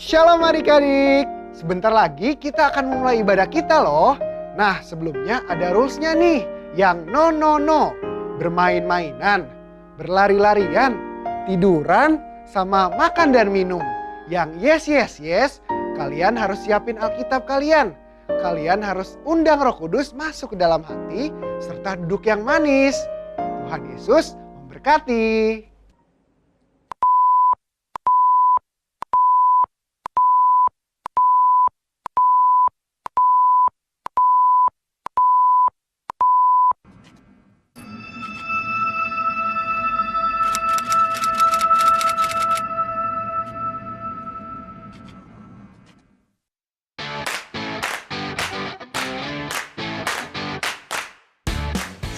Shalom adik-adik, sebentar lagi kita akan mulai ibadah kita loh. Nah sebelumnya ada rulesnya nih, yang no, bermain-mainan, berlari-larian, tiduran, sama makan dan minum. Yang yes, kalian harus siapin Alkitab kalian. Kalian harus undang Roh Kudus masuk ke dalam hati, serta duduk yang manis. Tuhan Yesus memberkati.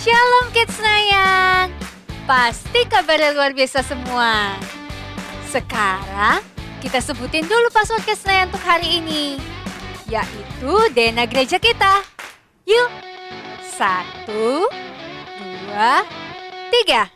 Shalom Kids Nayang, pasti kabarnya luar biasa semua. Sekarang kita sebutin dulu password Kids Nayang untuk hari ini, yaitu DNA gereja kita. Yuk, 1, 2, 3.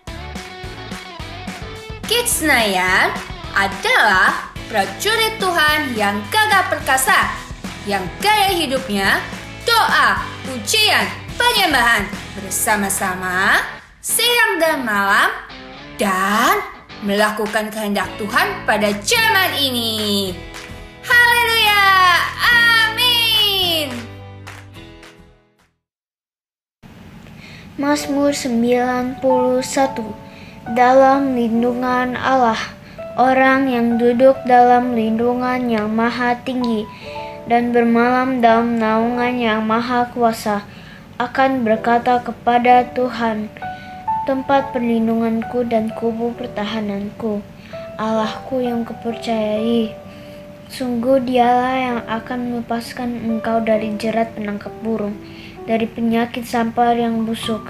Kids Nayang adalah prajurit Tuhan yang gagah perkasa, yang gaya hidupnya doa, pujian, penyembahan bersama-sama siang dan malam dan melakukan kehendak Tuhan pada zaman ini. Haleluya, amin. Mazmur 91. Dalam lindungan Allah, orang yang duduk dalam lindungan yang maha tinggi dan bermalam dalam naungan yang maha kuasa akan berkata kepada Tuhan, tempat perlindunganku dan kubu pertahananku, Allahku yang kupercayai. Sungguh Dialah yang akan melepaskan engkau dari jerat penangkap burung, dari penyakit sampar yang busuk.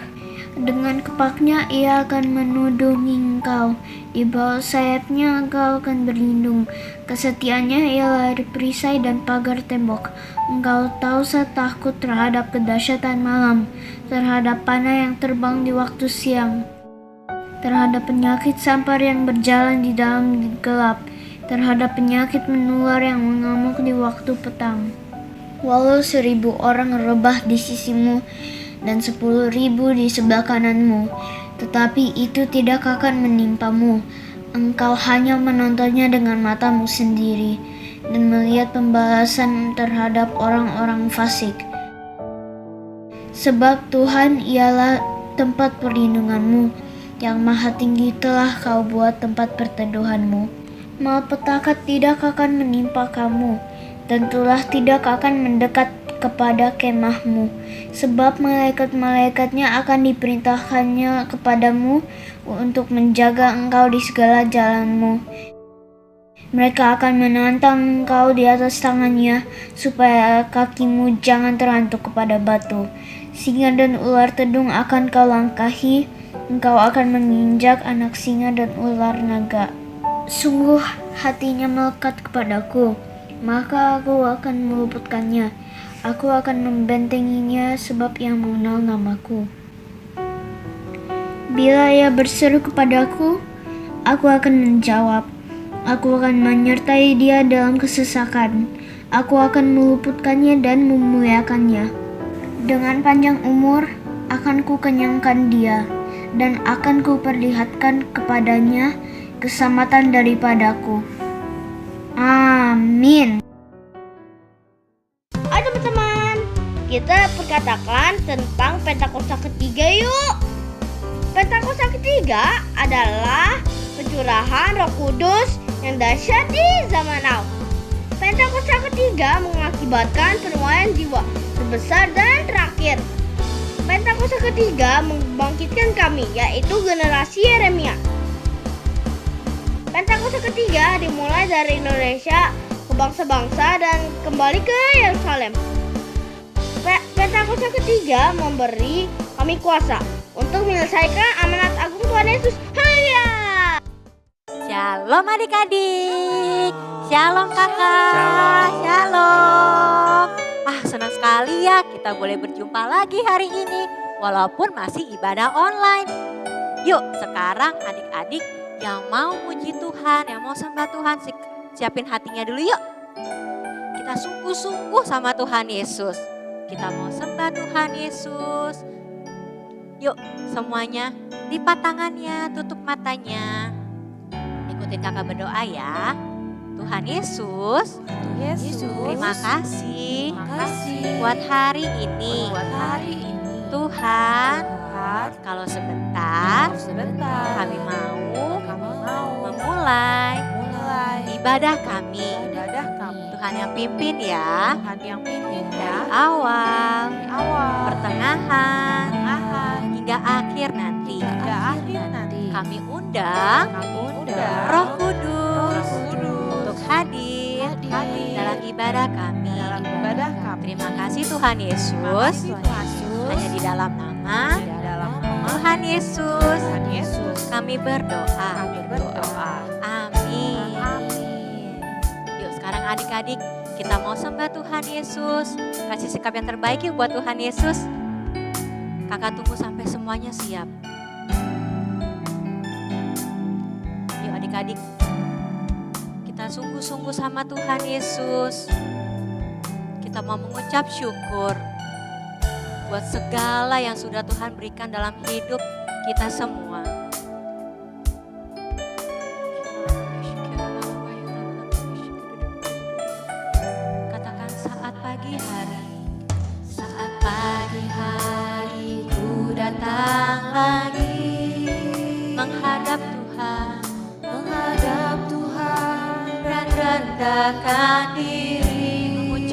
Dengan kepaknya Ia akan menudungi engkau, di bawah sayapnya engkau akan berlindung. Kesetiaannya ialah perisai dan pagar tembok. Engkau tak usah takut terhadap kedahsyatan malam, terhadap panah yang terbang di waktu siang, terhadap penyakit sampar yang berjalan di dalam gelap, terhadap penyakit menular yang mengamuk di waktu petang. Walau 1.000 orang rebah di sisimu dan 10.000 di sebelah kananmu, tetapi itu tidak akan menimpamu. Engkau hanya menontonnya dengan matamu sendiri dan melihat pembalasan terhadap orang-orang fasik. Sebab Tuhan ialah tempat perlindunganmu, yang maha tinggi telah kau buat tempat perteduhanmu. Malapetaka tidak akan menimpa kamu, dan tulah tidak akan mendekat kepada kemahmu, sebab malaikat-malaikatnya akan diperintahkannya kepadamu untuk menjaga engkau di segala jalanmu. Mereka akan menantang engkau di atas tangannya, supaya kakimu jangan terhantuk kepada batu. Singa dan ular tedung akan kau langkahi, engkau akan menginjak anak singa dan ular naga. Sungguh hatinya melekat kepadaku, maka aku akan meluputkannya. Aku akan membentenginya sebab Ia mengenal namaku. Bila Ia berseru kepadaku, aku akan menjawab. Aku akan menyertai dia dalam kesesakan. Aku akan meluputkannya dan memuliakannya. Dengan panjang umur akan kukenyangkan dia, dan akan kuperlihatkan kepadanya keselamatan daripadaku. Amin. Ayo teman-teman, kita perkatakan tentang Pentakosta ketiga yuk. Pentakosta ketiga adalah pencurahan Roh Kudus yang dahsyat di zaman now. Pentakosta ketiga mengakibatkan penuaian jiwa terbesar dan terakhir. Pentakosta ketiga membangkitkan kami, yaitu generasi Yeremia. Pentakosta ketiga dimulai dari Indonesia ke bangsa-bangsa dan kembali ke Yerusalem. Pentakosta ketiga memberi kami kuasa untuk menyelesaikan amanat agung Tuhan Yesus. Haleluya! Shalom adik-adik, shalom kakak, shalom. Senang sekali ya kita boleh berjumpa lagi hari ini, walaupun masih ibadah online. Yuk sekarang adik-adik yang mau puji Tuhan, yang mau sembah Tuhan, siapin hatinya dulu yuk. Kita sungguh-sungguh sama Tuhan Yesus. Kita mau sembah Tuhan Yesus. Yuk semuanya, lipat tangannya, tutup matanya. Ikutin kakak berdoa ya. Tuhan Yesus, terima kasih buat hari ini. Tuhan, kalau sebentar kami mau memulai ibadah kami. Tuhan yang pimpin ya. Dari awal, pertengahan, hingga akhir nanti. Kami undang Roh Kudus untuk hadir dalam ibadah kami. Terima kasih Tuhan Yesus. Hanya di dalam nama Tuhan Yesus kami berdoa. Amin. Yuk sekarang adik-adik kita mau sembah Tuhan Yesus. Kasih sikap yang terbaik yuk buat Tuhan Yesus. Kakak tunggu sampai semuanya siap. Yuk adik-adik, kita sungguh-sungguh sama Tuhan Yesus. Kita mau mengucap syukur buat segala yang sudah Tuhan berikan dalam hidup kita semua. Katakan saat pagi hari ku datang lagi menghadap Tuhan dan rendahkan diri,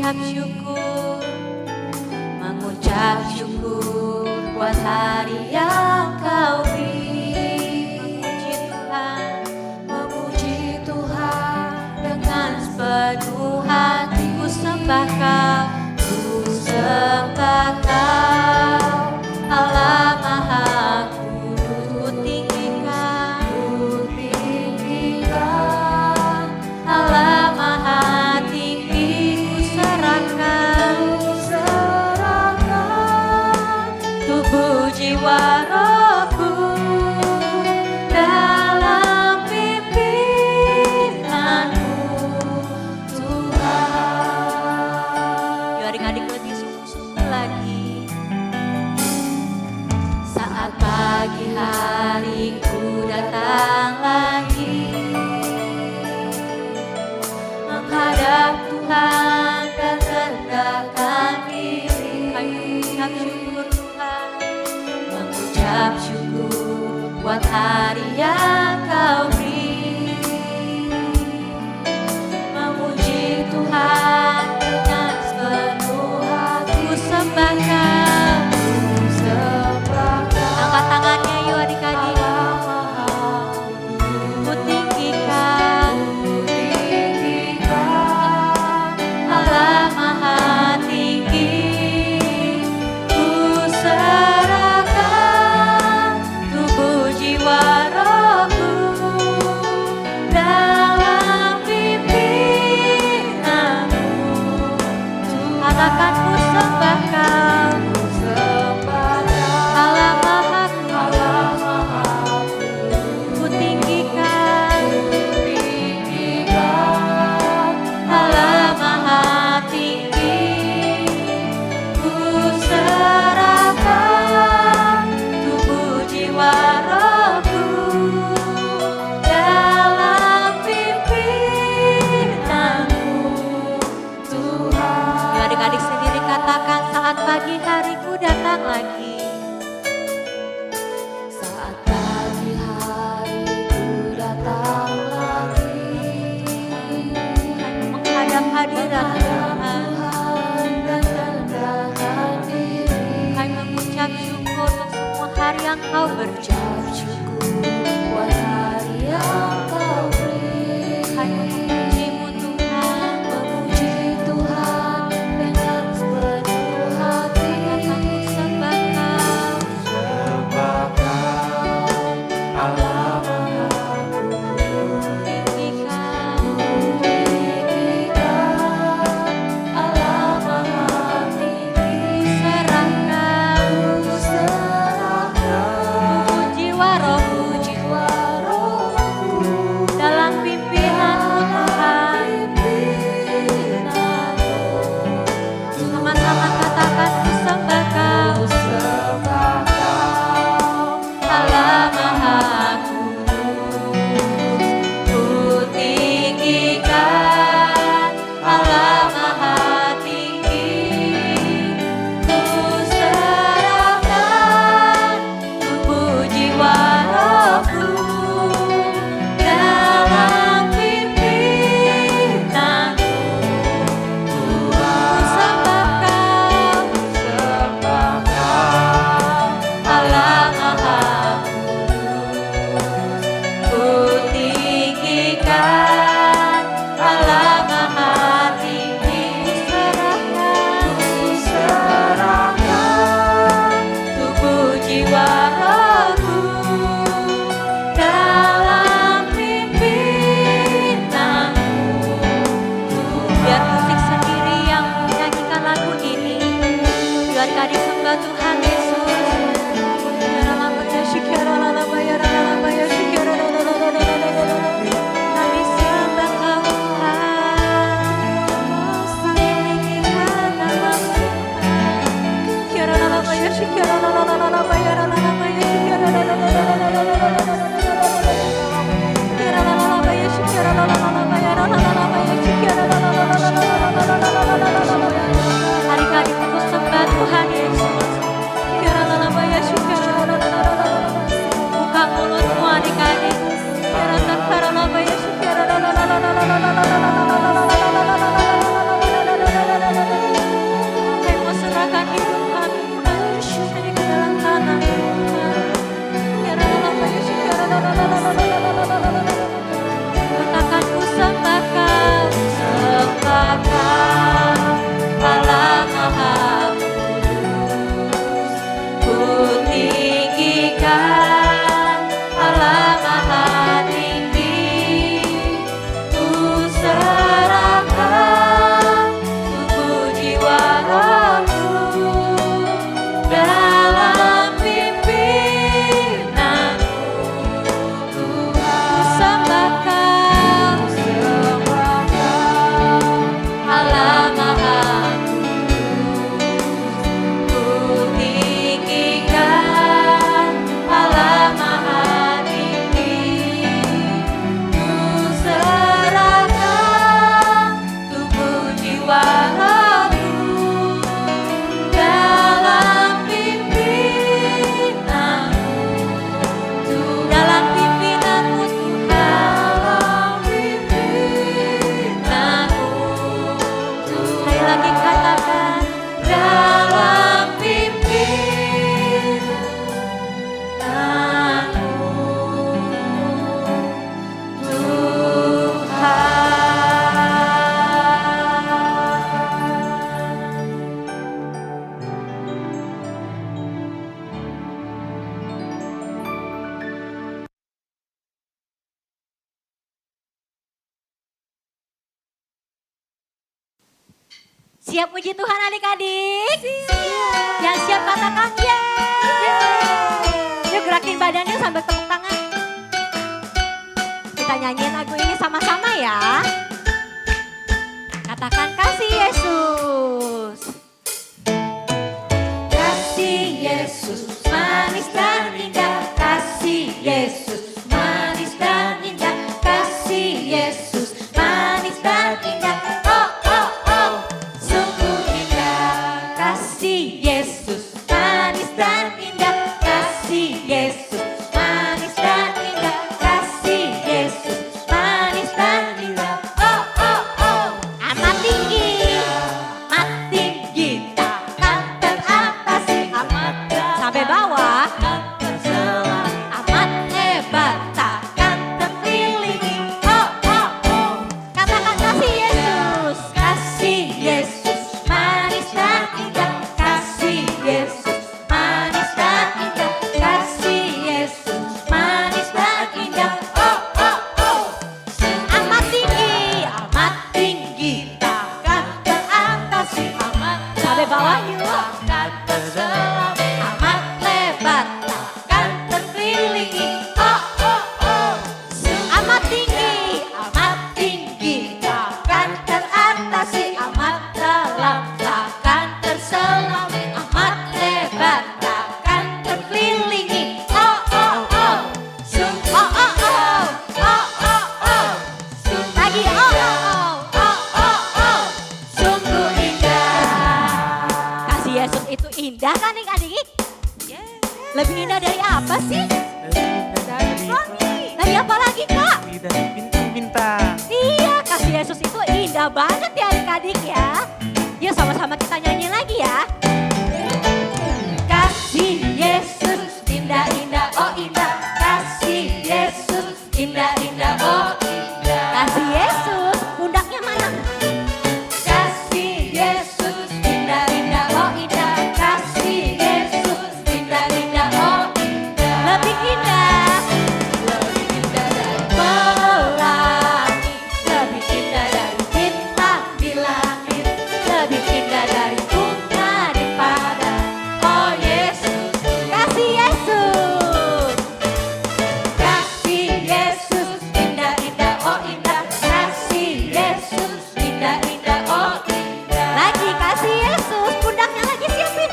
mengucap syukur buat hari yang Kau beri. Memuji Tuhan dengan sepenuh hati. Ku sembah Kau, Allah Maha Kudus. Ku tinggikan, Allah Maha tinggi. Ku serahkan tubuh jiwa rohku dalam pimpinanmu Tuhan. Yuk adik-adik lebih sungguh-sungguh lagi. Saat pagi hari ku datang lagi menghadap Tuhan dan rendahkan diri. Mengucap syukur buat hari yang Kau beri. Memuji Tuhan dengan sepenuh hati. Ku sembah Kau. Angkat tangannya yuk adik-adik. Ku tinggikan, Allah Maha tinggi. Ku serahkan tubuh jiwa rohku dalam pimpinanmu. Katakan ku sembah Kau, Allah Maha ku tinggikan, Allah Maha tinggi. Ku serahkan tubuh jiwa rohku dalam pimpinanmu Tuhan. Yuk adik-adik sendiri katakan saat pagi hariku datang lagi. Saat pagi hariku datang lagi menghadap hadirat Tuhan dan rendahkan diri. Kami mengucap syukur untuk semua hari yang Kau beri. Buat hari yang Kau beri. Kami memuji-Mu Tuhan, dengan sepenuh hati. Katakan ku sembah Kau, tinggikan, Allah Maha tinggi. Serahkan tubuh jiwa Siap puji Tuhan adik-adik? Siap. Yang siap katakan yeay. Yuk gerakin badannya sambil tepuk tangan. Kita nyanyiin lagu ini sama-sama ya. Katakan kasih Yesus. Kasih Yesus manis dan indah. Kasih Yesus manis dan indah. Kasih Yesus manis dan indah. Oh oh oh, sungguh indah. Kasih Yesus manis dan indah. Kasih Yesus manis dan indah. Kasih Yesus manis dan indah. Oh oh oh, amat tinggi takkan teratasi. Amat sampai bawah. Amat hebat takkan terkelilingi. Oh oh oh, katakan kasih Yesus. Kasih Yesus manis dan indah. Kasih Yesus manis dan indah. Kasih Yesus manis dan indah. Oh oh oh, amat tinggi takkan teratasi. Amat sampai bawah yuk. Amat lebar takkan terkelilingi. Oh oh oh, amat tinggi takkan teratasi. Amat dalam takkan terselami. Amat lebar takkan terkelilingi. Oh oh oh, oh oh oh, oh oh oh, lagi oh oh oh, oh oh oh, sungguh indah. Kasih Yesus itu indah kan adik-adik? Lebih indah dari apa sih? Dari apa lagi kak? Dari bintang-bintang. Iya, kasih Yesus itu indah banget ya adik-adik ya. Yuk sama-sama kita nyanyi lagi ya. Kasih Yesus indah-indah, oh indah. Kasih Yesus indah-indah, oh indah. Kasih Yesus, pundaknya mana? Kasih Yesus indah-indah, oh indah. Kasih Yesus indah-indah, oh indah. Lebih indah. Lebih indah dari pelangi, lebih indah dari bintang di langit, lebih indah dari bunga di padang. Oh Yesus, kasih Yesus. Kasih Yesus indah-indah, oh indah. Kasih Yesus indah-indah, oh indah. Lagi kasih Yesus, pundaknya lagi siapin.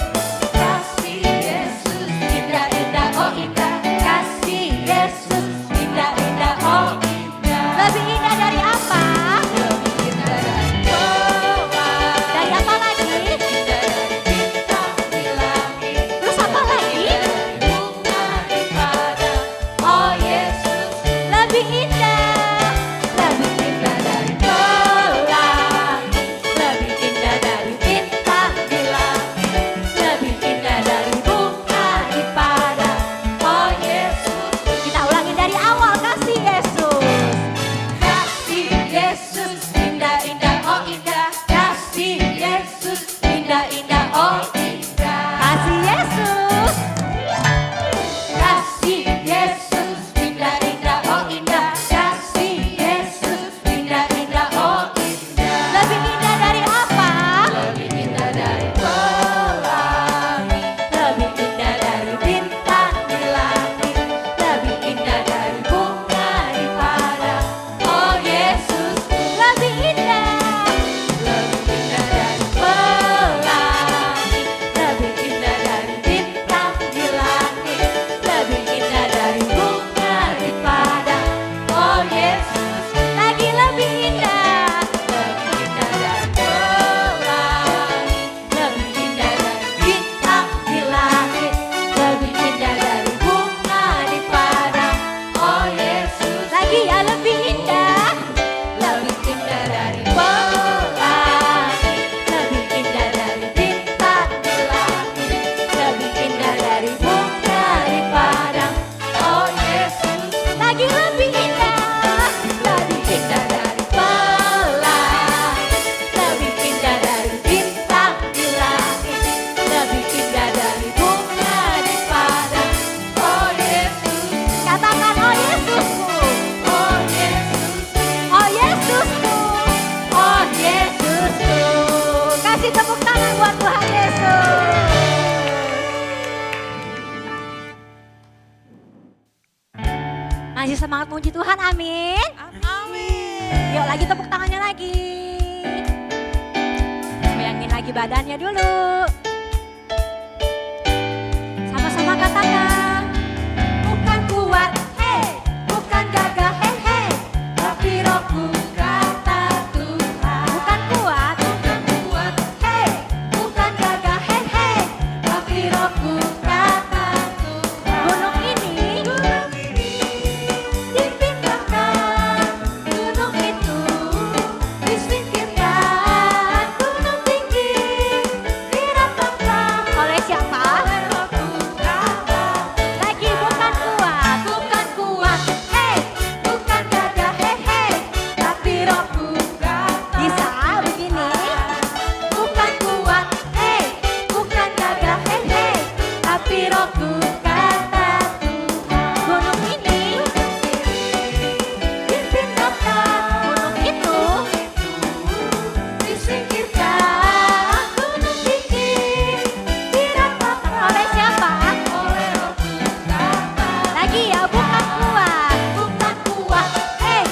Kasih Yesus indah-indah, oh indah. Kasih Yesus indah-indah, oh indah. Lebih indah dari apa? Lebih indah dari pelangi. Dari apa lagi? Lebih indah dari bintang di langit. Terus apa lagi? Dari bunga di padang. Oh Yesus, lebih indah. Lebih indah dari pelangi. Lebih indah dari bintang di langit. Lebih indah dari bunga di padang. Oh Yesus, kita ulangi dari awal. Kasih Yesus. Kasih Yesus indah-indah, oh indah. Kasih Yesus indah-indah, oh indah. Kasih Yesus. Kasih Yesus indah-indah, oh indah. Kasih Yesus indah-indah, oh indah. Lebih indah dari apa? Lebih indah dari pelangi. Lebih indah dari bintang di langit. Lebih indah dari bunga di padang. Oh Yesus, lebih indah. Lebih indah dari pelangi. Lebih indah dari bintang di langit. Lebih indah dari bunga di padang. Oh Yesus, lagi lebih indah. Lebih indah dari pelangi. Lebih indah dari bintang di langit. Lebih indah dari bunga di padang. Oh Yesus, lagi ya lebih indah. Lebih indah dari pelangi. Lebih indah dari bintang di langit. Lebih indah dari bunga di padang. Oh Yesus, lagi lebih indah. Lebih indah dari pelangi. Lebih indah dari bintang di langit. Lebih indah dari bunga di padang. Oh Yesus, katakan oh Yesusku. Oh Yesus, oh Yesusku. Oh Yesusku. Kasih semangat puji Tuhan, amin. Amin. Yuk lagi tepuk tangannya lagi. Goyangin lagi badannya dulu. Sama-sama katakan. Bukan kuat, hei, bukan gagah, hei, hei, tapi rohku kata Tuhan. Bukan kuat, hei, bukan gagah, hei, hei, tapi rohku kata Tuhan. Gunung ini dipindahkan, gunung itu disingkirkan, gunung tinggi diratakan. Oleh siapa? Lagi bukan kuat, hei, bukan gagah, hei, hei, tapi rohku bisa begini. Bukan kuat, hei, bukan gagah, hei, hei, tapi rohku kata Tuhan. Gunung ini dipindahkan, gunung itu disingkirkan, gunung tinggi diratakan. Oleh siapa? Lagi ya, bukan kuat, hei,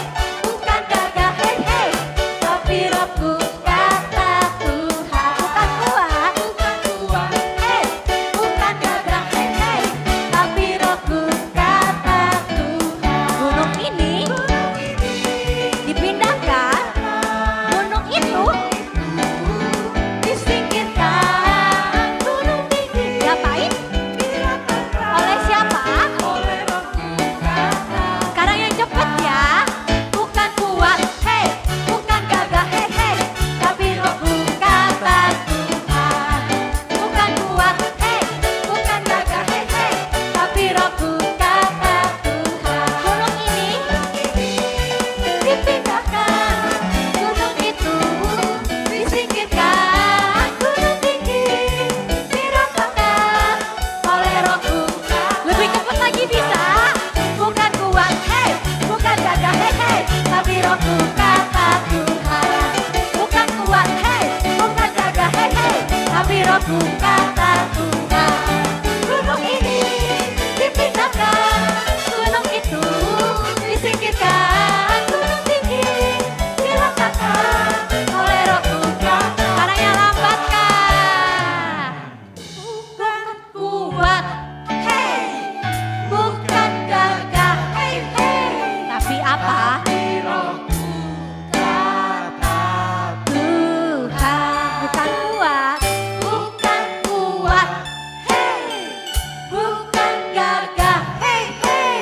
bukan gagah, hei, hei, tapi rohku kata Tuhan. Bukan kuat, hei, bukan gagah, hei, hei, tapi rohku kata Tuhan. Gunung ini dipindahkan, gunung itu disingkirkan, gunung tinggi diapain? Oleh siapa? Sekarang yang cepet ya. Bukan kuat, hei, bukan gagah, hei, hei, tapi rohku kata Tuhan. Bukan kuat, hei, bukan gagah, hei, hei, tapi rohku kata Tuhan. Gunung ini dipindahkan, gunung itu disingkirkan, gunung tinggi diratakan oleh rohku. Lebih cepat lagi bisa. Bukan kuat, hei, bukan gagah, hei, hei, tapi rohku kata Tuhan. Bukan kuat, hei, bukan gagah, hei, hei, tapi rohku kata Tuhan. Gunung ini dipindahkan, gunung itu disingkirkan, gunung tinggi diratakan oleh rohku. Sekarang yang lambatkan. Bukan kuat, hei, bukan gagah, hei, hei, tapi apa? Tuhan. Bukan kuat, hei, bukan gagah, hei, hei,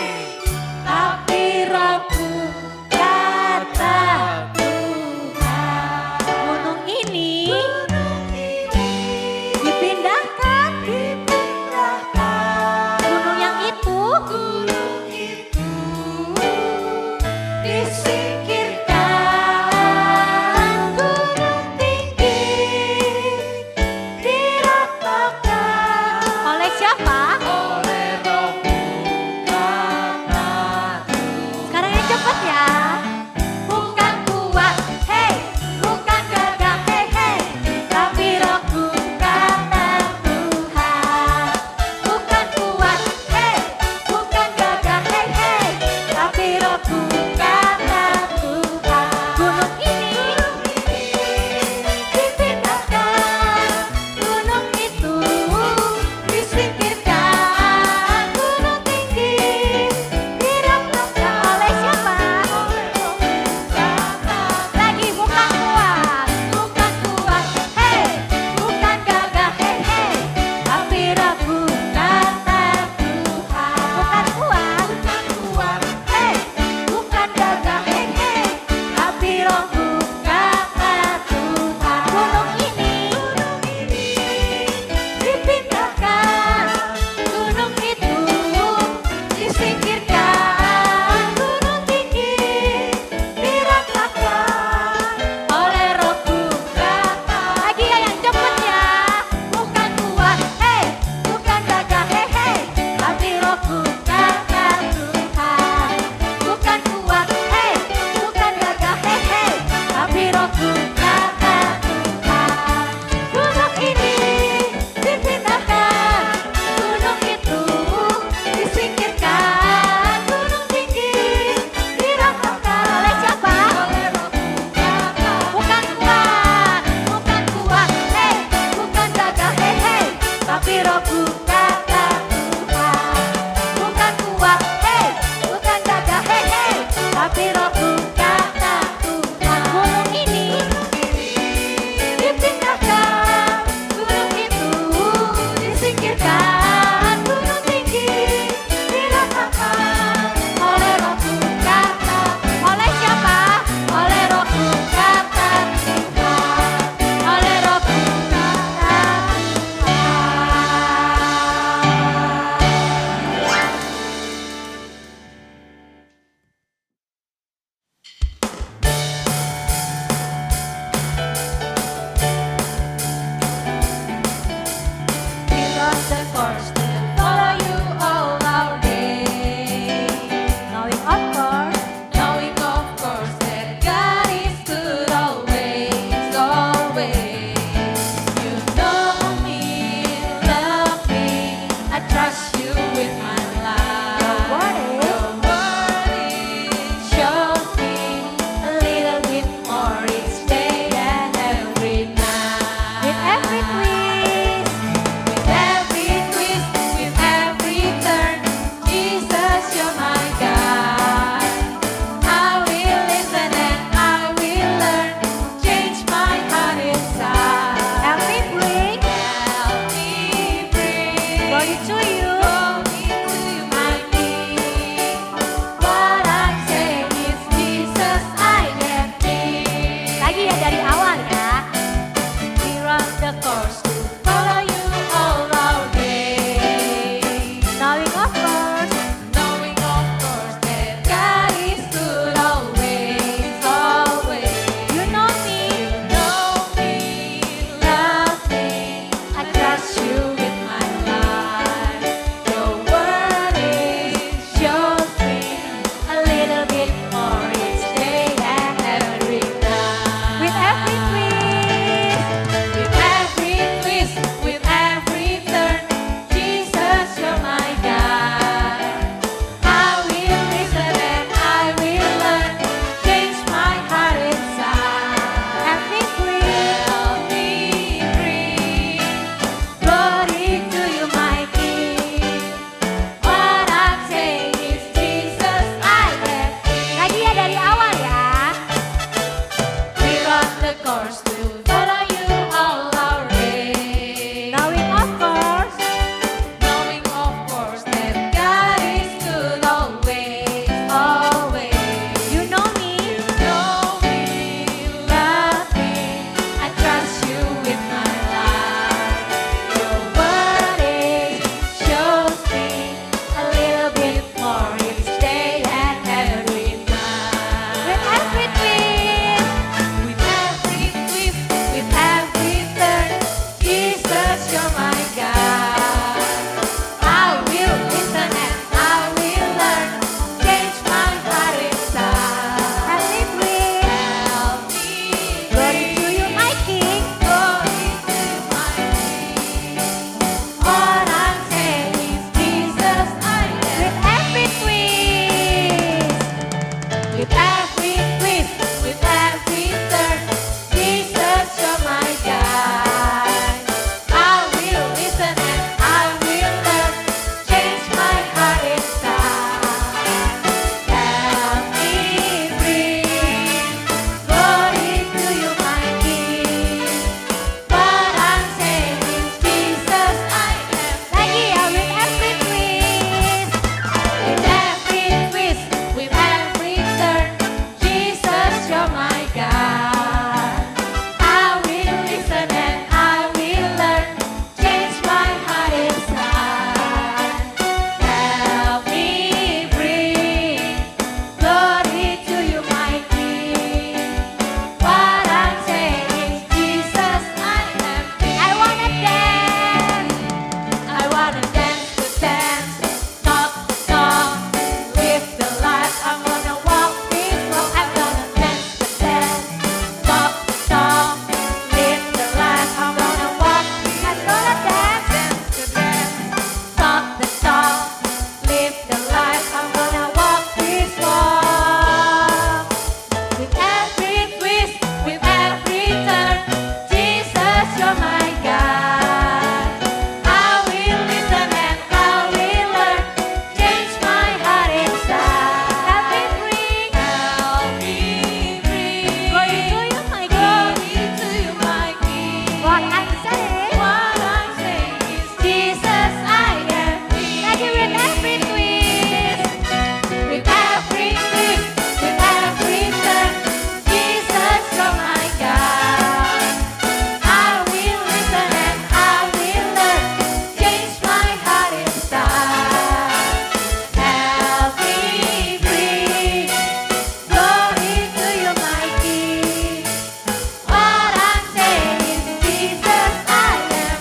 tapi rohku kata Tuhan. Gunung ini dipindahkan, gunung yang itu disingkirkan, gunung tinggi diratakan oleh siapa? Sekarang yang cepat ya. Bukan kuat, hei, bukan gagah, hei, hei, tapi rohku kata Tuhan. Bukan kuat, hei, bukan gagah, hei, hei, tapi rohku kata more each day and every night. With every twist, with every turn, Jesus, you're my guide. I will listen and I will learn, change my heart inside. Help me breathe, glory to you, my King. What I'm saying is Jesus, I am. Lagi ya dari awal ya. We run the course to follow you all our way. Knowing of course that God is good always, always. You know me, love me. I trust you with my life. Your word is shows me a little bit more each day and every night. With every turn, Jesus, you're my God. I will listen and I will learn, change my heart inside. Help me breathe, glory to you, my King. Glory to you, my King. What I'm saying is Jesus, I am. With every turn, Jesus, you're my guide. I will listen and I will learn, change my heart inside. Help me breathe, glory to you, my King. What I'm saying is Jesus, I am. Lagi ya, with every turn, Jesus, you're my God. I will listen and I will learn, change my heart inside. Help me breathe, glory to you, my King. What I'm saying is Jesus, I am. I wanna dance to dance, talk to talk, live the life. I'm gonna walk this walk. I'm gonna dance to dance, talk to talk, live the life. I'm gonna walk. I'm gonna dance to dance, talk to talk, live the life. I'm gonna walk this walk. With every twist, with every turn, Jesus, you're my guide. I will listen and I will learn, change my heart inside. Help me breathe, glory to you, my King. What I'm saying is Jesus, I am. Lagi with every twist, with every turn, Jesus, you're my guide. I will listen and I will learn, change my heart inside. Help me breathe, glory to you, my King. What I'm saying is Jesus, I am.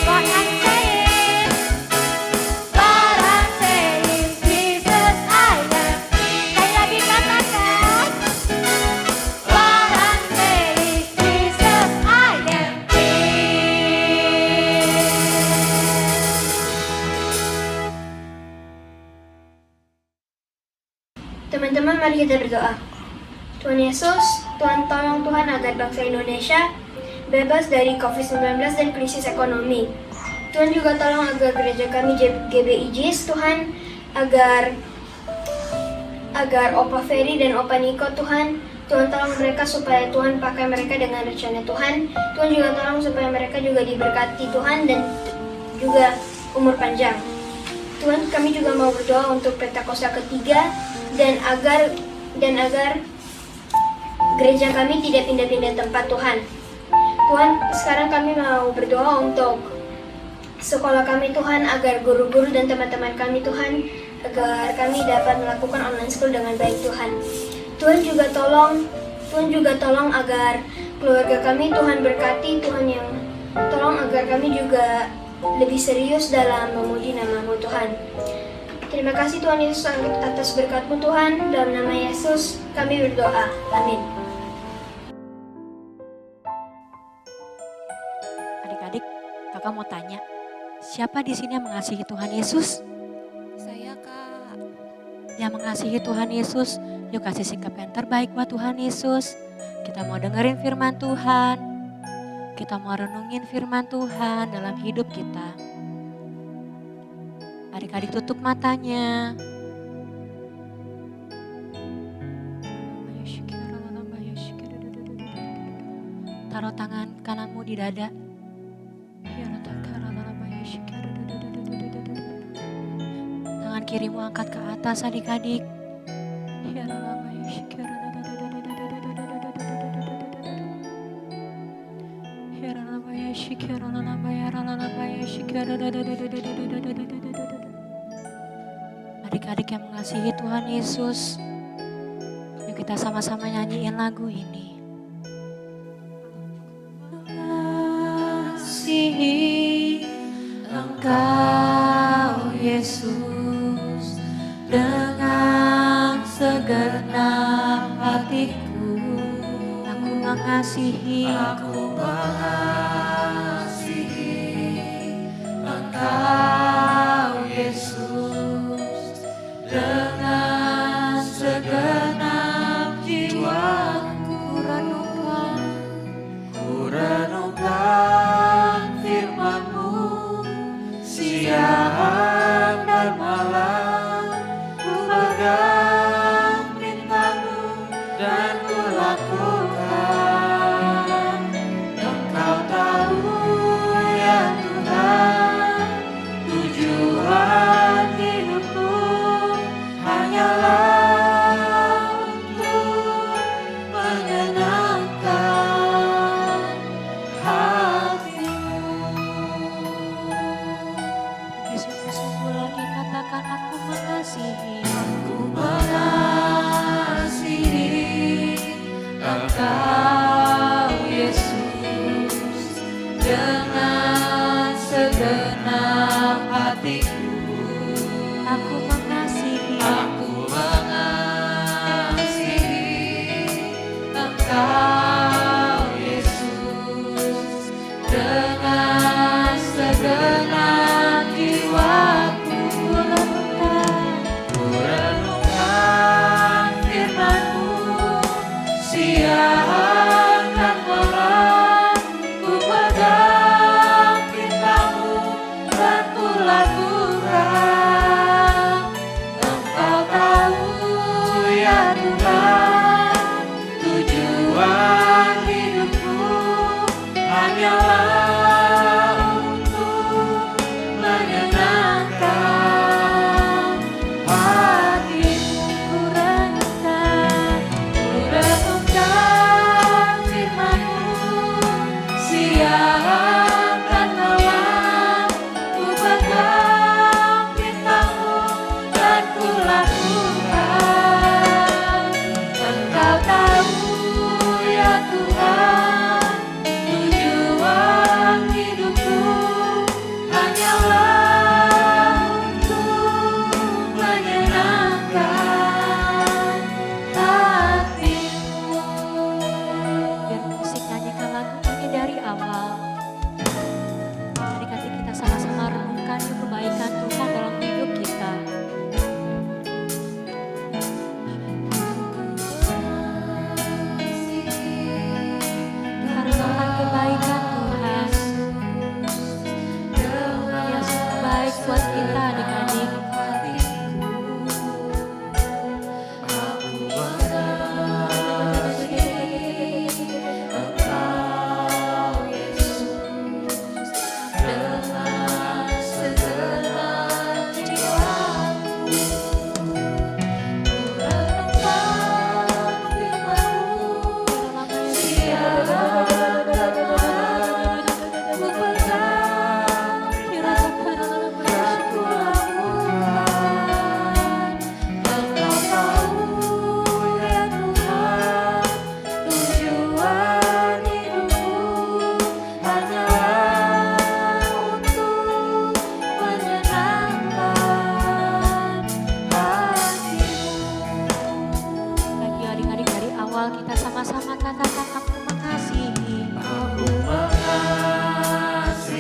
What I'm saying is Jesus, I am. Sekali lagi katakan. What I'm saying is Jesus, I am. Teman-teman, mari kita berdoa. Tuhan Yesus, Tuhan tolong Tuhan agar bangsa Indonesia bebas dari COVID-19 dan krisis ekonomi. Tuhan juga tolong agar gereja kami GBI JIS, Tuhan, agar Opa Ferry dan Opa Niko, Tuhan tolong mereka supaya Tuhan pakai mereka dengan rencana Tuhan. Tuhan juga tolong supaya mereka juga diberkati Tuhan dan juga umur panjang. Tuhan, kami juga mau berdoa untuk Pentakosta ketiga dan agar gereja kami tidak pindah-pindah tempat, Tuhan. Tuhan, sekarang kami mau berdoa untuk sekolah kami, Tuhan, agar guru-guru dan teman-teman kami, Tuhan, agar kami dapat melakukan online school dengan baik, Tuhan. Tuhan juga tolong agar keluarga kami, Tuhan berkati, Tuhan, yang tolong agar kami juga lebih serius dalam memuji nama-Mu, Tuhan. Terima kasih Tuhan Yesus atas berkat-Mu Tuhan. Dalam nama Yesus kami berdoa. Amin. Adik-adik, kakak mau tanya, siapa di sini yang mengasihi Tuhan Yesus? Saya Kak. Yang mengasihi Tuhan Yesus, yuk kasih sikap yang terbaik buat Tuhan Yesus. Kita mau dengerin firman Tuhan. Kita mau renungin firman Tuhan dalam hidup kita. Adik-adik tutup matanya. Taruh tangan kananmu di dada. Tangan kirimu angkat ke atas adik-adik. Adik-adik yang mengasihi Tuhan Yesus, yuk kita sama-sama nyanyiin lagu ini. Mengasihi Engkau Yesus dengan segenap hatiku, aku mengasihi Engkau Yesus dengan segenap jiwaku. Renungkan firman-Mu siang dan malam, ku pegang perintah-Mu dan ku lakukan. Engkau tahu ya Tuhan, tujuan hidupku hanyalah awal kita sama-sama katakan aku mengasihi.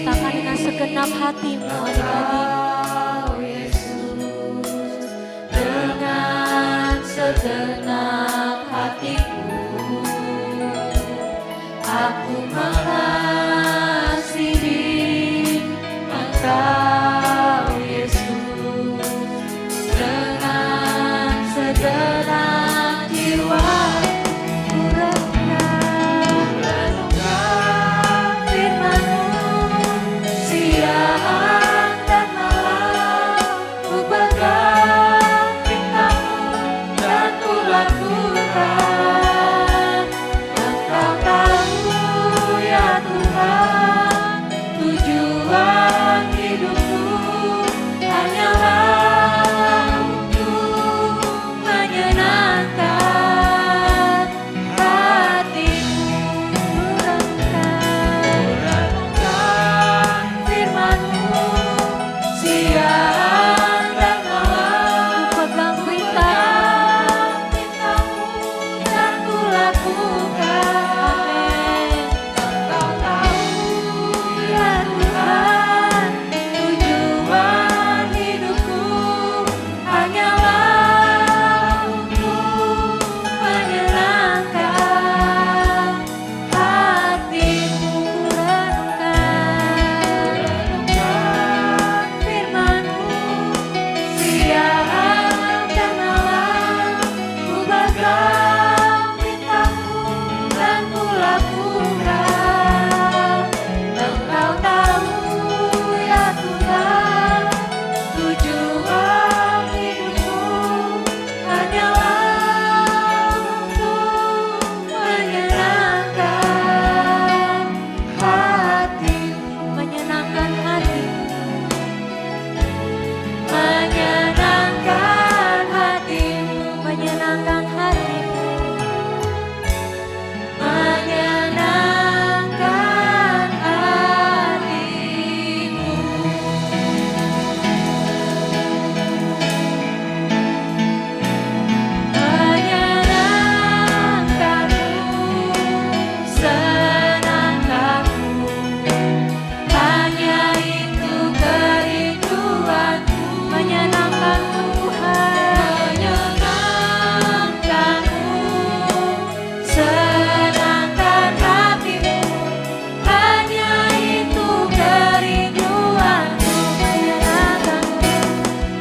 Katakan dengan segenap hatimu adik-adik. Dengan segenap hatiku aku mengasihi Engkau Yesus. Dengan segenap jiwa ku renungkan firman-Mu siang dan malam. Ku pegang perintah-Mu dan ku lakukan. Engkau tahu ya Tuhan, tujuan hidupku hanyalah untuk menyenangkan hatimu. Renungkan firman-Mu siang dan malam. Ku pegang perintah-Mu dan ku lakukan. Engkau tahu ya Tuhan, tujuan hidupku hanyalah untuk menyenangkan hatimu. Renungkan firman-Mu siang dan malam. Ku pegang perintah-Mu dan ku lakukan. Engkau tahu ya Tuhan, tujuan hidupku hanyalah untuk menyenangkan hatimu. Menyenangkan hatimu. Menyenangkan hatimu. Menyenangkan hatimu. Menyenangkan hatimu. Menyenangkanmu, senangkanmu, hanya itu kerinduanku. Menyenangkanmu Tuhan, menyenangkanmu, senangkan hatimu, hanya itu kerinduanku. Menyenangkanmu,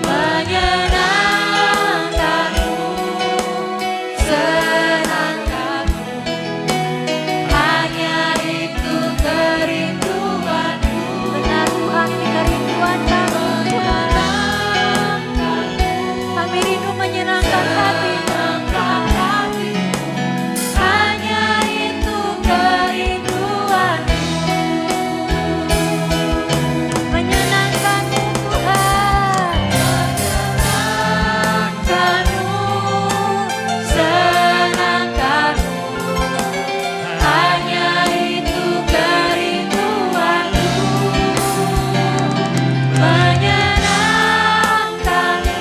menyenangkanmu, senangkanmu, hanya itu kerinduanku. Benar Tuhan, ini kerinduan kami Tuhan. Kami rindu menyenangkan hati-Mu, hanya itu kerinduanku. Menyenangkanmu Tuhan, menyenangkanmu, senangkanmu, hanya itu kerinduanku. Menyenangkanmu,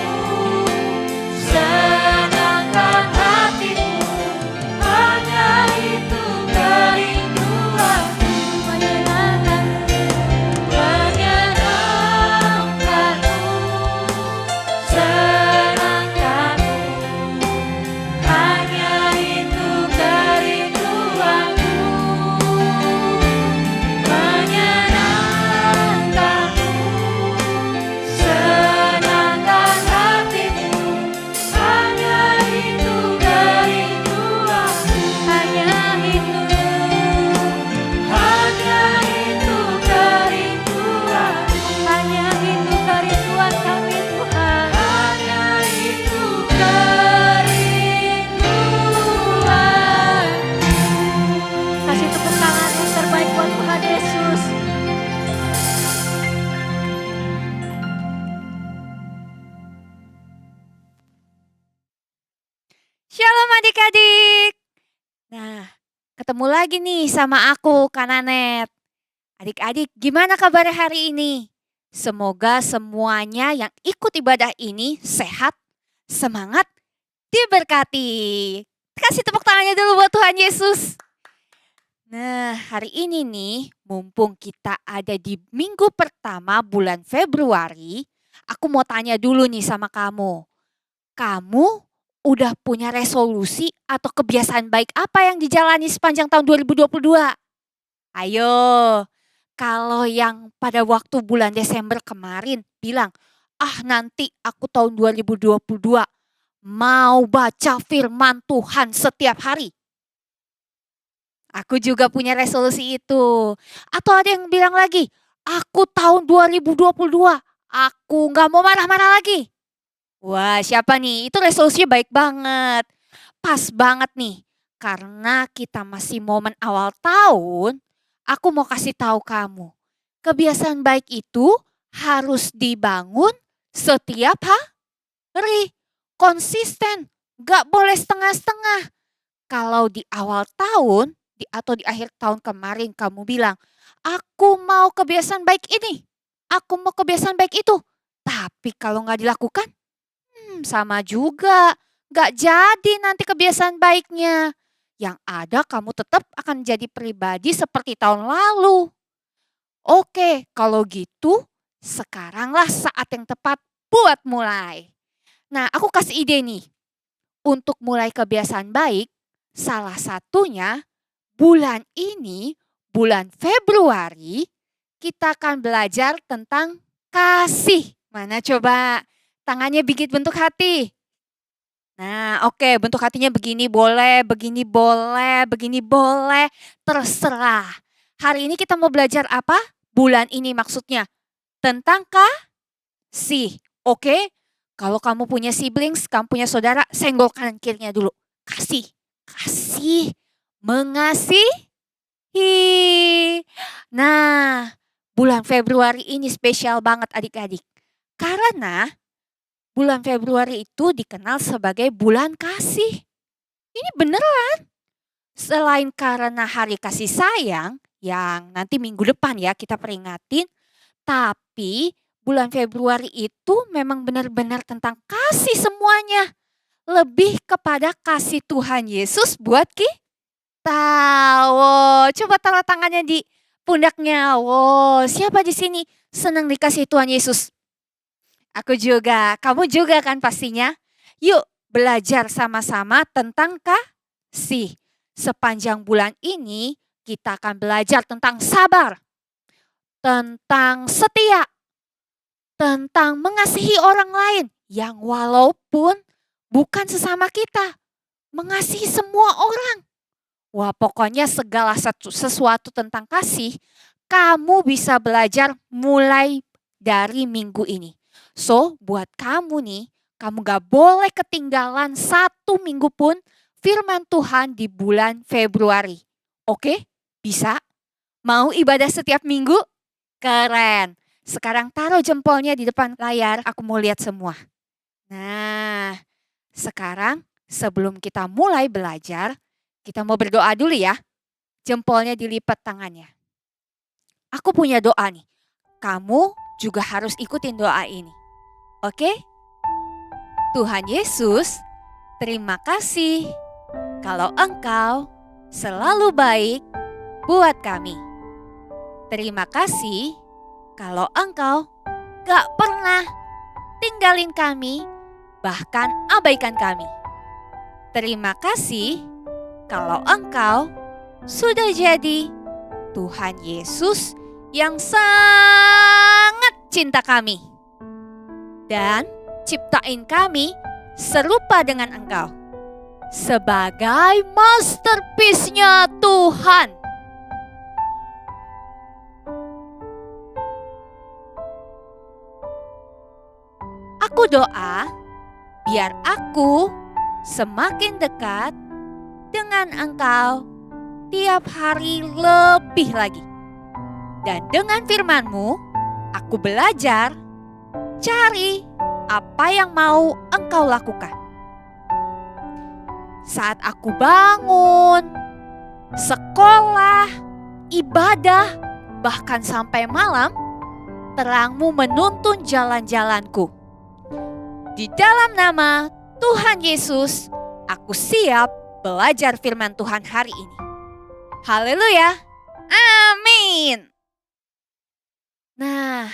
senangkan hatimu, hanya itu kerinduanku. Menyenangkanmu, senangkanmu, hanya itu kerinduanku. Menyenangkanmu, senangkan hatimu, hanya itu kerinduanku. Hanya itu kerinduanku. Hanya itu kerinduan kami Tuhan. Hanya itu kerinduan. Kasih tepuk tangan yang terbaik buat Tuhan Yesus. Shalom adik-adik. Nah, ketemu lagi nih sama aku, Kananet. Adik-adik, gimana kabar hari ini? Semoga semuanya yang ikut ibadah ini sehat, semangat, diberkati. Kasih tepuk tangannya dulu buat Tuhan Yesus. Nah, hari ini nih, mumpung kita ada di minggu pertama bulan Februari, aku mau tanya dulu nih sama kamu. Kamu udah punya resolusi atau kebiasaan baik apa yang dijalani sepanjang tahun 2022? Ayo, kalau yang pada waktu bulan Desember kemarin bilang, nanti aku tahun 2022 mau baca firman Tuhan setiap hari. Aku juga punya resolusi itu. Atau ada yang bilang lagi, aku tahun 2022, aku gak mau marah-marah lagi. Wah, siapa nih? Itu resolusinya baik banget. Pas banget nih. Karena kita masih momen awal tahun, aku mau kasih tahu kamu. Kebiasaan baik itu harus dibangun setiap hari. Konsisten, gak boleh setengah-setengah. Kalau di awal tahun, atau di akhir tahun kemarin kamu bilang, aku mau kebiasaan baik ini, aku mau kebiasaan baik itu. Tapi kalau gak dilakukan, sama juga. Gak jadi nanti kebiasaan baiknya. Yang ada kamu tetap akan jadi pribadi seperti tahun lalu. Oke, kalau gitu sekaranglah saat yang tepat buat mulai. Nah, aku kasih ide nih. Untuk mulai kebiasaan baik, salah satunya bulan ini, bulan Februari, kita akan belajar tentang kasih. Mana coba? Tangannya bikin bentuk hati. Nah, oke, bentuk hatinya begini boleh, begini boleh, begini boleh. Terserah. Hari ini kita mau belajar apa? Bulan ini maksudnya. Tentang kasih. Oke? Kalau kamu punya siblings, kamu punya saudara, senggol kanan kirinya dulu. Kasih. Kasih. Mengasihi. Nah, bulan Februari ini spesial banget adik-adik. Karena bulan Februari itu dikenal sebagai bulan kasih. Ini beneran. Selain karena hari kasih sayang, yang nanti minggu depan ya kita peringatin. Tapi bulan Februari itu memang benar-benar tentang kasih semuanya. Lebih kepada kasih Tuhan Yesus buat kita. Wow, coba taruh tangannya di pundaknya. Wow, siapa di sini senang dikasih Tuhan Yesus? Aku juga, kamu juga kan pastinya. Yuk belajar sama-sama tentang kasih. Sepanjang bulan ini kita akan belajar tentang sabar, tentang setia, tentang mengasihi orang lain yang walaupun bukan sesama kita, mengasihi semua orang. Wah, pokoknya segala sesuatu tentang kasih, kamu bisa belajar mulai dari minggu ini. So, buat kamu nih, kamu gak boleh ketinggalan 1 minggu pun firman Tuhan di bulan Februari. Oke? Bisa? Mau ibadah setiap minggu? Keren. Sekarang taruh jempolnya di depan layar, aku mau lihat semua. Nah, sekarang sebelum kita mulai belajar, kita mau berdoa dulu ya. Jempolnya dilipat tangannya. Aku punya doa nih. Kamu juga harus ikutin doa ini. Oke? Tuhan Yesus, terima kasih kalau Engkau selalu baik buat kami. Terima kasih kalau Engkau gak pernah tinggalin kami, bahkan abaikan kami. Terima kasih kalau Engkau sudah jadi Tuhan Yesus yang sangat cinta kami. Dan ciptain kami serupa dengan Engkau. Sebagai masterpiece-nya Tuhan. Aku doa biar aku semakin dekat dengan Engkau tiap hari lebih lagi. Dan dengan firman-Mu, aku belajar cari apa yang mau Engkau lakukan. Saat aku bangun, sekolah, ibadah, bahkan sampai malam, terang-Mu menuntun jalan-jalanku. Di dalam nama Tuhan Yesus, aku siap belajar firman Tuhan hari ini. Haleluya. Amin. Nah,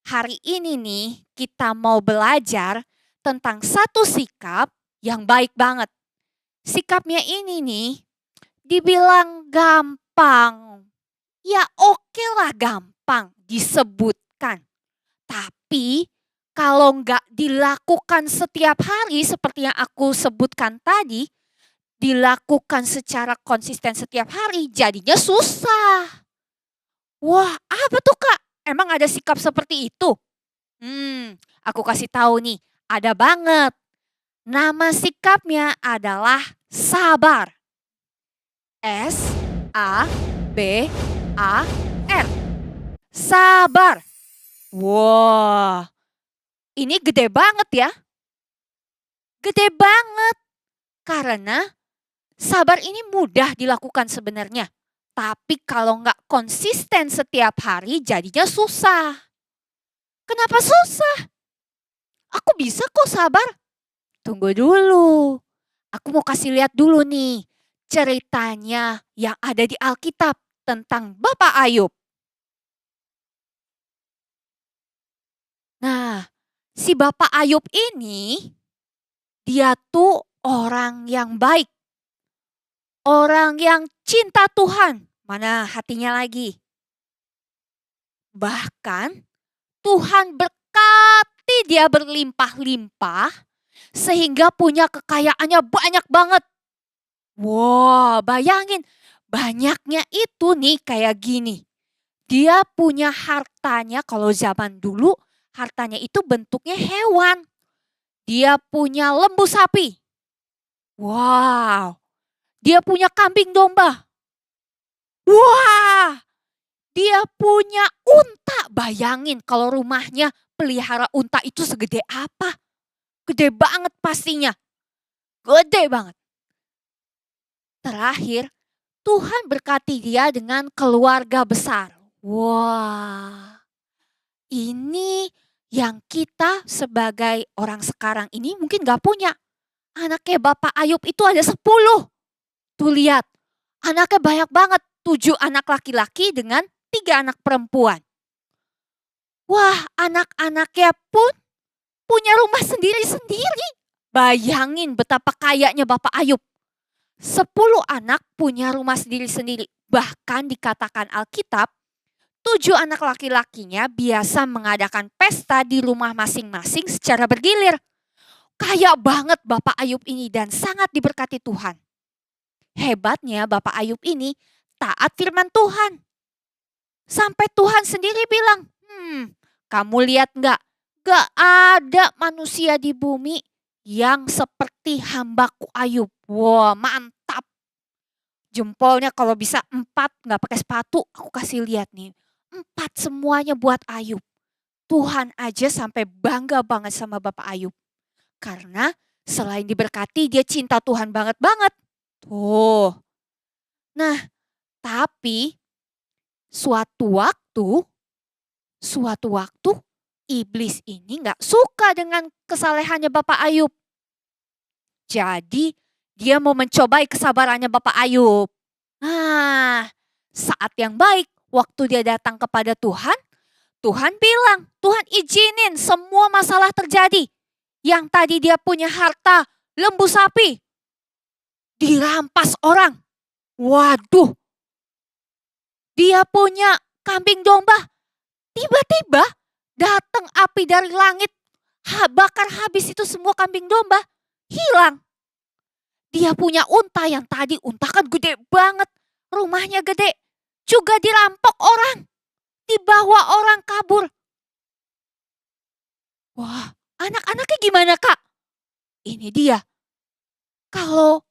hari ini nih kita mau belajar tentang satu sikap yang baik banget. Sikapnya ini nih dibilang gampang. Ya oke lah gampang disebutkan. Tapi kalau nggak dilakukan setiap hari seperti yang aku sebutkan tadi, dilakukan secara konsisten setiap hari jadinya susah. Wah, apa tuh Kak? Emang ada sikap seperti itu? Aku kasih tahu nih, ada banget. Nama sikapnya adalah sabar. S-A-B-A-R. Sabar. Wah, ini gede banget ya. Gede banget. Karena sabar ini mudah dilakukan sebenarnya. Tapi kalau nggak konsisten setiap hari jadinya susah. Kenapa susah? Aku bisa kok sabar. Tunggu dulu. Aku mau kasih lihat dulu nih ceritanya yang ada di Alkitab tentang Bapak Ayub. Nah, si Bapak Ayub ini dia tuh orang yang baik. Orang yang cinta Tuhan. Mana hatinya lagi? Bahkan Tuhan berkati dia berlimpah-limpah sehingga punya kekayaannya banyak banget. Wah, bayangin banyaknya itu nih kayak gini. Dia punya hartanya kalau zaman dulu hartanya itu bentuknya hewan. Dia punya lembu sapi. Wow. Dia punya kambing domba. Wah. Dia punya unta. Bayangin kalau rumahnya pelihara unta itu segede apa. Gede banget pastinya. Gede banget. Terakhir, Tuhan berkati dia dengan keluarga besar. Wah. Ini yang kita sebagai orang sekarang ini mungkin gak punya. Anaknya Bapak Ayub itu ada 10. Tuh lihat, anaknya banyak banget. 7 anak laki-laki dengan 3 anak perempuan. Wah, anak-anaknya pun punya rumah sendiri-sendiri. Bayangin betapa kayanya Bapak Ayub. 10 anak punya rumah sendiri-sendiri. Bahkan dikatakan Alkitab, 7 anak laki-lakinya biasa mengadakan pesta di rumah masing-masing secara bergilir. Kaya banget Bapak Ayub ini dan sangat diberkati Tuhan. Hebatnya Bapak Ayub ini taat firman Tuhan. Sampai Tuhan sendiri bilang, kamu lihat gak? Gak ada manusia di bumi yang seperti hambaku Ayub. Wah, mantap. Jempolnya kalau bisa 4 gak pakai sepatu, aku kasih lihat nih. 4 semuanya buat Ayub. Tuhan aja sampai bangga banget sama Bapak Ayub. Karena selain diberkati dia cinta Tuhan banget-banget. Tuh. Nah, tapi suatu waktu iblis ini gak suka dengan kesalehannya Bapak Ayub. Jadi dia mau mencobai kesabarannya Bapak Ayub. Nah, saat yang baik waktu dia datang kepada Tuhan, Tuhan bilang, Tuhan izinin semua masalah terjadi. Yang tadi dia punya harta lembu sapi, dirampas orang. Waduh, dia punya kambing domba. Tiba-tiba datang api dari langit, bakar habis itu semua kambing domba, hilang. Dia punya unta yang tadi unta kan gede banget, rumahnya gede, juga dirampok orang, dibawa orang kabur. Wah, anak-anaknya gimana Kak? Ini dia, kalau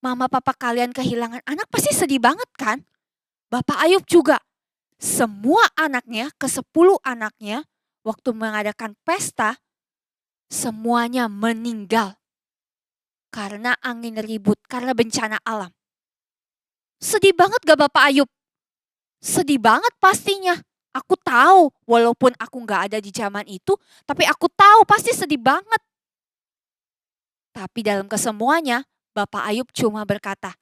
mama papa kalian kehilangan anak pasti sedih banget kan? Bapak Ayub juga. Semua anaknya, ke-10 anaknya, waktu mengadakan pesta, semuanya meninggal. Karena angin ribut, karena bencana alam. Sedih banget gak Bapak Ayub? Sedih banget pastinya. Aku tahu, walaupun aku gak ada di zaman itu, tapi aku tahu pasti sedih banget. Tapi dalam kesemuanya, Bapak Ayub cuma berkata,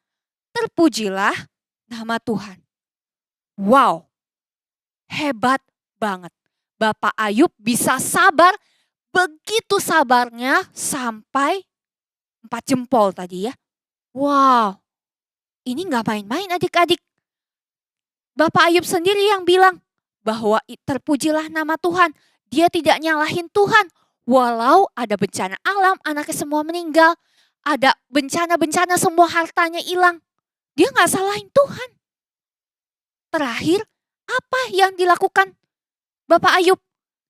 "Terpujilah nama Tuhan." Wow, hebat banget. Bapak Ayub bisa sabar, begitu sabarnya sampai 4 jempol tadi ya. Wow, ini nggak main-main adik-adik. Bapak Ayub sendiri yang bilang bahwa terpujilah nama Tuhan. Dia tidak nyalahin Tuhan. Walau ada bencana alam, anaknya semua meninggal. Ada bencana-bencana semua hartanya hilang. Dia nggak salahin Tuhan. Terakhir, apa yang dilakukan Bapak Ayub?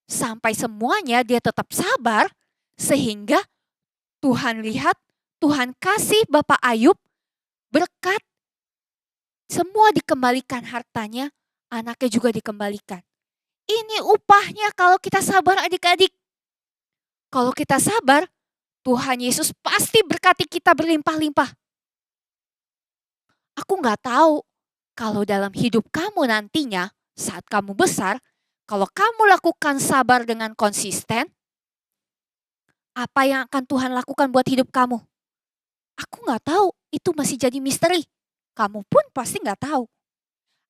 Sampai semuanya dia tetap sabar sehingga Tuhan lihat, Tuhan kasih Bapak Ayub berkat, semua dikembalikan hartanya, anaknya juga dikembalikan. Ini upahnya kalau kita sabar adik-adik. Kalau kita sabar, Tuhan Yesus pasti berkati kita berlimpah-limpah. Aku nggak tahu kalau dalam hidup kamu nantinya saat kamu besar, kalau kamu lakukan sabar dengan konsisten, apa yang akan Tuhan lakukan buat hidup kamu? Aku nggak tahu, itu masih jadi misteri. Kamu pun pasti nggak tahu.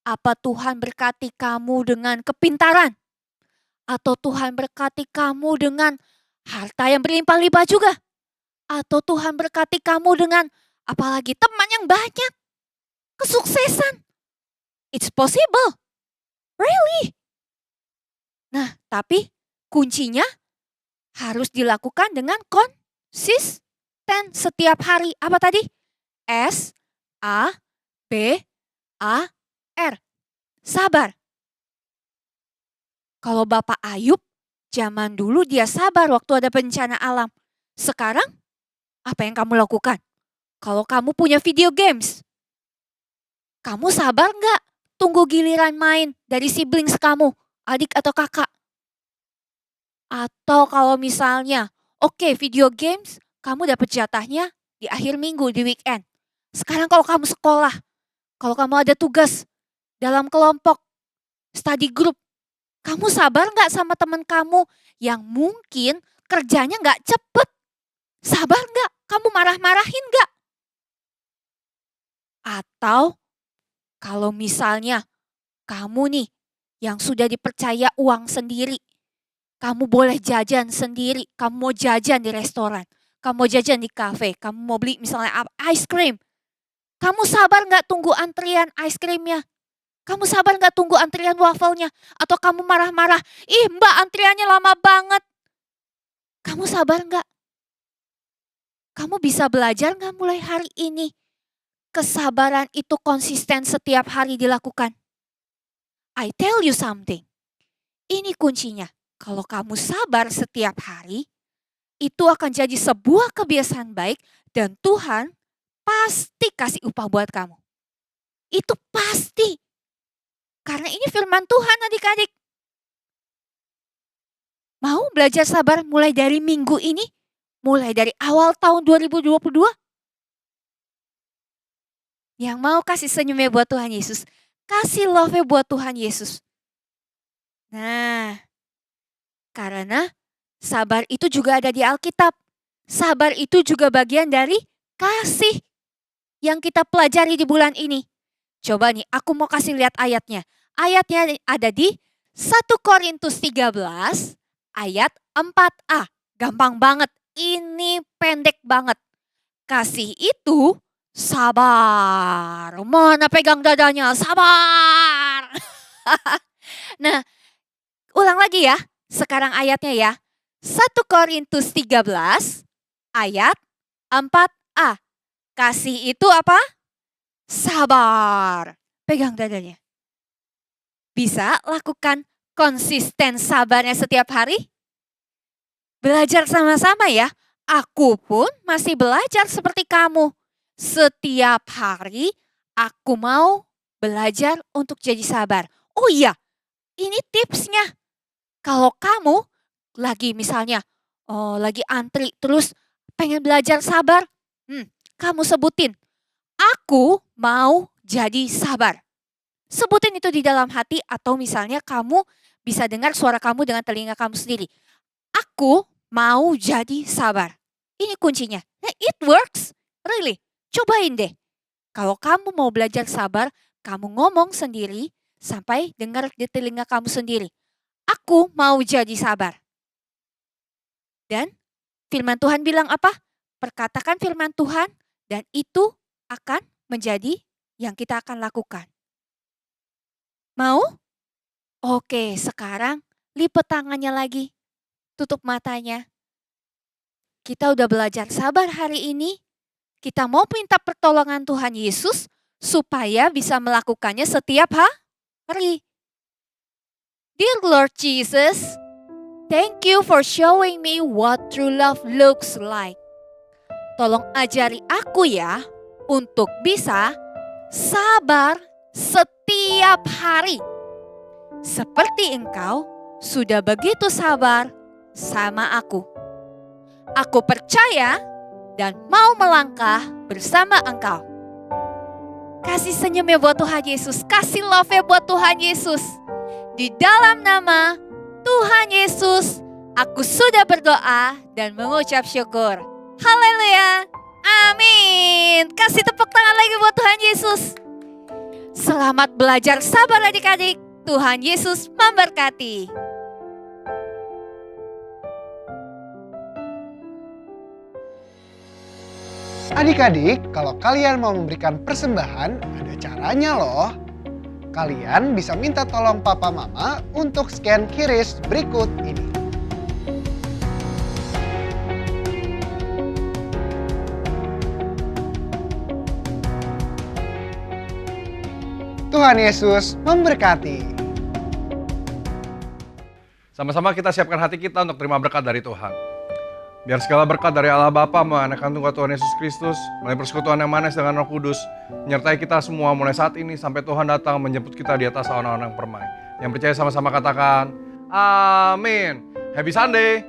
Apa Tuhan berkati kamu dengan kepintaran? Atau Tuhan berkati kamu dengan harta yang berlimpah-limpah juga? Atau Tuhan berkati kamu dengan apalagi teman yang banyak? Kesuksesan? It's possible. Really? Nah, tapi kuncinya harus dilakukan dengan konsisten setiap hari. Apa tadi? S-A-B-A-R. Sabar. Kalau Bapak Ayub, zaman dulu dia sabar waktu ada bencana alam. Sekarang, apa yang kamu lakukan? Kalau kamu punya video games, kamu sabar nggak tunggu giliran main dari siblings kamu, adik atau kakak? Atau kalau misalnya, oke, video games, kamu dapat jatahnya di akhir minggu, di weekend. Sekarang kalau kamu sekolah, kalau kamu ada tugas dalam kelompok, study group, kamu sabar nggak sama teman kamu yang mungkin kerjanya nggak cepet? Sabar nggak? Kamu marah-marahin nggak? Atau kalau misalnya kamu nih yang sudah dipercaya uang sendiri, kamu boleh jajan sendiri, kamu mau jajan di restoran, kamu mau jajan di kafe, kamu mau beli misalnya ice cream. Kamu sabar nggak tunggu antrian ice creamnya? Kamu sabar nggak tunggu antrian wafelnya? Atau kamu marah-marah, ih mbak antriannya lama banget. Kamu sabar nggak? Kamu bisa belajar nggak mulai hari ini? Kesabaran itu konsisten setiap hari dilakukan. I tell you something. Ini kuncinya. Kalau kamu sabar setiap hari, itu akan jadi sebuah kebiasaan baik dan Tuhan pasti kasih upah buat kamu. Itu pasti. Karena ini firman Tuhan adik-adik. Mau belajar sabar mulai dari minggu ini? Mulai dari awal tahun 2022? Yang mau kasih senyumnya buat Tuhan Yesus. Kasih love-nya buat Tuhan Yesus. Nah, karena sabar itu juga ada di Alkitab. Sabar itu juga bagian dari kasih yang kita pelajari di bulan ini. Coba nih, aku mau kasih lihat ayatnya. Ayatnya ada di 1 Korintus 13 ayat 4a. Gampang banget, ini pendek banget. Kasih itu sabar. Mana pegang dadanya, sabar. Nah, ulang lagi ya. Sekarang ayatnya ya. 1 Korintus 13 ayat 4a. Kasih itu apa? Sabar. Pegang dadanya. Bisa lakukan konsisten sabarnya setiap hari? Belajar sama-sama ya. Aku pun masih belajar seperti kamu. Setiap hari aku mau belajar untuk jadi sabar. Oh iya, ini tipsnya. Kalau kamu lagi misalnya, lagi antri terus pengen belajar sabar, kamu sebutin, aku mau jadi sabar. Sebutin itu di dalam hati atau misalnya kamu bisa dengar suara kamu dengan telinga kamu sendiri. Aku mau jadi sabar. Ini kuncinya. Nah, it works. Really, cobain deh. Kalau kamu mau belajar sabar, kamu ngomong sendiri sampai dengar di telinga kamu sendiri. Aku mau jadi sabar. Dan firman Tuhan bilang apa? Perkatakan firman Tuhan dan itu akan menjadi yang kita akan lakukan. Mau? Oke, sekarang lipat tangannya lagi. Tutup matanya. Kita udah belajar sabar hari ini. Kita mau minta pertolongan Tuhan Yesus supaya bisa melakukannya setiap hari. Dear Lord Jesus, thank you for showing me what true love looks like. Tolong ajari aku ya untuk bisa sabar setiap hari. Seperti Engkau sudah begitu sabar sama aku. Aku percaya dan mau melangkah bersama Engkau. Kasih senyum ya buat Tuhan Yesus. Kasih love ya buat Tuhan Yesus. Di dalam nama Tuhan Yesus, aku sudah berdoa dan mengucap syukur. Haleluya. Amin. Kasih tepuk tangan lagi buat Tuhan Yesus. Selamat belajar sabar adik-adik. Tuhan Yesus memberkati. Adik-adik, kalau kalian mau memberikan persembahan, ada caranya loh. Kalian bisa minta tolong papa mama untuk scan QRIS berikut ini. Tuhan Yesus memberkati. Sama-sama kita siapkan hati kita untuk terima berkat dari Tuhan. Biar segala berkat dari Allah Bapa, anak Tunggal Tuhan Yesus Kristus, melalui persekutuan yang manis dengan Roh Kudus, menyertai kita semua mulai saat ini sampai Tuhan datang menjemput kita di atas awan-awan yang permai. Yang percaya sama-sama katakan, Amin. Happy Sunday.